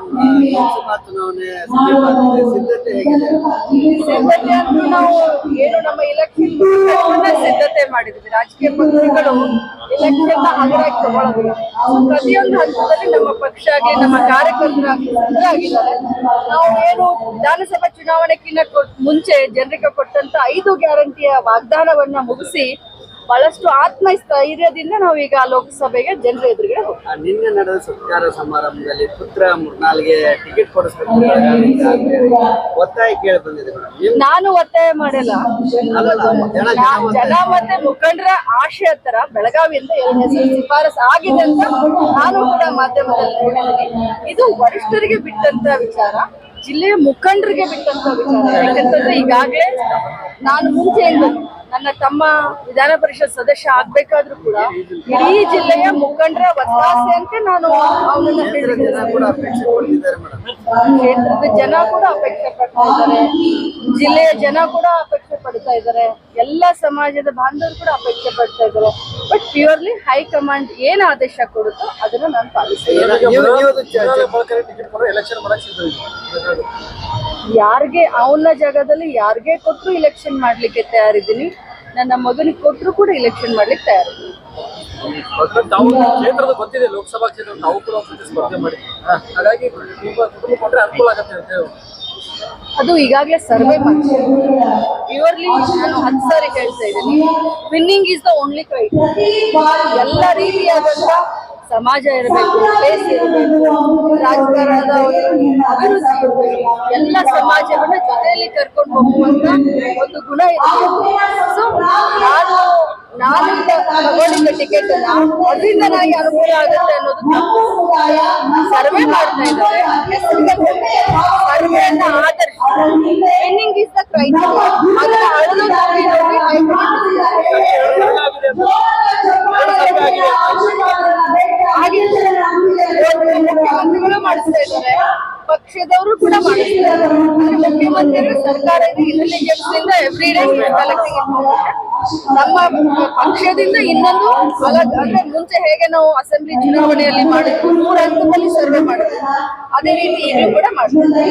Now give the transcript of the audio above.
Madam, Lok Sabha ಚುನಾವಣೆ ಸಮೀಪ ಆಗ್ತಿದೆ. ಸಿದ್ಧತೆ ಹೇಗಿದೆ? ಸಿದ್ಧತೆ ಅಂತೂ ನಾವು ಏನು ನಮ್ಮ ಇಲೆಕ್ಷನ್ ಸಿದ್ಧತೆ ಮಾಡಿದ್ವಿ. ರಾಜಕೀಯ ಪಕ್ಷಗಳು ಇಲೆಕ್ಷನ್ ಹಗರಾಗಿ ತಗೊಳ್ಳೋದಿಲ್ಲ. ಪ್ರತಿಯೊಂದು ಹಂತದಲ್ಲಿ ನಮ್ಮ ಪಕ್ಷ ಆಗ್ಲಿ ನಮ್ಮ ಕಾರ್ಯಕರ್ತರಾಗ್ಲಿ ಸಿದ್ಧರಾಗಿದ್ದಾರೆ. ನಾವು ಏನು ವಿಧಾನಸಭಾ ಚುನಾವಣೆಗಿನ್ನ ಮುಂಚೆ ಜನರಿಗೆ ಕೊಟ್ಟಂತ 5 ಗ್ಯಾರಂಟಿಯ ವಾಗ್ದಾನವನ್ನ ಮುಗಿಸಿ ಬಹಳಷ್ಟು ಆತ್ಮಸ್ಥೈರ್ಯದಿಂದ ನಾವು ಈಗ ಲೋಕಸಭೆಗೆ ಜನರ ಎದುರುಗಡೆ ಹೋಗ್ತೀವಿ. ನಿನ್ನೆ ನಡೆದ ಸತ್ಕಾರ ಸಮಾರಂಭದಲ್ಲಿ ಪುತ್ರ ಮುರ್ನಾಲ್ಗೆ ಟಿಕೆಟ್ ಕೊಡಿಸ್ಬೇಕು ಒತ್ತಾಯ ಕೇಳಿ ಬಂದಿದೆ ಮೇಡಮ್. ನಾನು ಒತ್ತಾಯ ಮಾಡಿಲ್ಲ. ಜನ ಮತ್ತೆ ಮುಖಂಡರ ಆಶಯ ತರ ಬೆಳಗಾವಿಯಿಂದ 2ನೇ ಸಲ ಶಿಫಾರಸ್ ಆಗಿದೆ ಅಂತ ನಾನು ಕೂಡ ಮಾಧ್ಯಮದಲ್ಲಿ ನೋಡಿದ್ದೀನಿ. ಇದು ವರಿಷ್ಠರಿಗೆ ಬಿಟ್ಟಂತ ವಿಚಾರ, ಜಿಲ್ಲೆಯ ಮುಖಂಡರಿಗೆ ಬಿಟ್ಟಂತ ವಿಚಾರ. ಯಾಕಂತಂದ್ರೆ ಈಗಾಗಲೇ ನಾನು ಮುಂಚೆ ನನ್ನ ತಮ್ಮ ವಿಧಾನ ಪರಿಷತ್ ಸದಸ್ಯ ಆಗ್ಬೇಕಾದ್ರೂ ಕೂಡ ಇಡೀ ಜಿಲ್ಲೆಯ ಮುಖಂಡರ ಒತ್ತಾಸೆಯಂತೆ ನಾನು ಅವನನ್ನ ಕ್ಷೇತ್ರದ ಜನ ಕೂಡ ಅಪೇಕ್ಷೆ ಪಡ್ತಾ ಇದ್ದಾರೆ. ಜಿಲ್ಲೆಯ ಜನ ಕೂಡ ಅಪೇಕ್ಷೆ ಪಡ್ತಾ ಇದ್ದಾರೆ. ಎಲ್ಲ ಸಮಾಜದ ಬಾಂಧವರು ಕೂಡ ಅಪೇಕ್ಷೆ ಪಡ್ತಾ ಇದ್ದಾರೆ. ಬಟ್ ಪ್ಯೂರ್ಲಿ ಹೈಕಮಾಂಡ್ ಏನ್ ಆದೇಶ ಕೊಡುತ್ತೋ ಅದನ್ನ ನಾನು ಪಾಲಿಸ್ತೀನಿ. ಯಾರಿಗೆ ಅವನ ಜಾಗದಲ್ಲಿ ಯಾರಿಗೆ ಕೊಟ್ಟರು ಇಲೆಕ್ಷನ್ ಮಾಡ್ಲಿಕ್ಕೆ ತಯಾರಿದ್ದೀನಿ. ನನ್ನ ಮಗನಿಗೆ ಕೊಟ್ಟರು ಕೂಡ ಇಲೆಕ್ಷನ್ ಮಾಡ್ಲಿಕ್ಕೆ ತಯಾರಿದ್ದೀನಿ. ಕ್ಷೇತ್ರದ ಗೊತ್ತಿದೆ, ಲೋಕಸಭಾ ಕ್ಷೇತ್ರ ತಾವು ಕೂಡ ಸ್ಪರ್ಧೆ ಮಾಡಿ, ಹಾಗಾಗಿ ಕುಟುಂಬ ಕೊಟ್ಟರೆ ಅನುಕೂಲ ಆಗುತ್ತೆ ಅಂತ ಅದು ಈಗಾಗಲೇ ಸರ್ವೆ ಮಾಡ್ತೀನಿ. ಪ್ಯೂರ್ಲಿ ನಾನು 10 ಸಾರಿ ಹೇಳ್ತಾ ಇದ್ದೀನಿ, winning is the only criteria. ಎಲ್ಲ ರೀತಿಯಾದಂತ ಸಮಾಜ ಇರಬೇಕು, ಪ್ಲೇಸ್ ಇರಬೇಕು, ರಾಜಕಾರಣದ ಅಭಿವೃದ್ಧಿ ಇರಬೇಕು, ಎಲ್ಲ ಸಮಾಜವನ್ನ ಜೊತೆಯಲ್ಲಿ ಕರ್ಕೊಂಡು ಹೋಗುವಂತ ಒಂದು ಗುಣ ಇರಬೇಕು. ಸೊ ನಾನು ತಗೊಂಡಿದ್ದ ಟಿಕೆಟ್ ಅನ್ನ ಅದರಿಂದ ನನಗೆ ಅನುಕೂಲ ಆಗುತ್ತೆ ಅನ್ನೋದು ತಪ್ಪು. ಸರ್ವೆ ಮಾಡ್ತಾ ಇದ್ದಾರೆ, ಸರ್ವೆಯನ್ನ ಆಧರಿಸಿ ವಿನ್ನಿಂಗ್ ಇಸ್ ದ ಕ್ರೈಟೀರಿಯಾ. ಅದನ್ನ ಅಳಲು ಮುಖ್ಯಮಂತ್ರಿಗಳು ಮಾಡಿಸ್ತಾ ಇದ್ದಾರೆ, ಪಕ್ಷದವರು ಕೂಡ ಮಾಡಿಸ್ತಾ ಇದ್ದಾರೆ. ಮುಖ್ಯಮಂತ್ರಿಗಳು ಸರ್ಕಾರ intelligence every day collecting information. ನಮ್ಮ ಪಕ್ಷದಿಂದ ಇನ್ನೊಂದು ಅಂದ್ರೆ ಮುಂಚೆ ಹೇಗೆ ನಾವು ಅಸೆಂಬ್ಲಿ ಚುನಾವಣೆಯಲ್ಲಿ ಮಾಡಿದ್ವಿ 3 ಹಂತದಲ್ಲಿ ಸರ್ವೆ ಮಾಡಿದ್ವಿ, ಅದೇ ರೀತಿ ಈಗಲೂ ಕೂಡ ಮಾಡ್ತೀವಿ.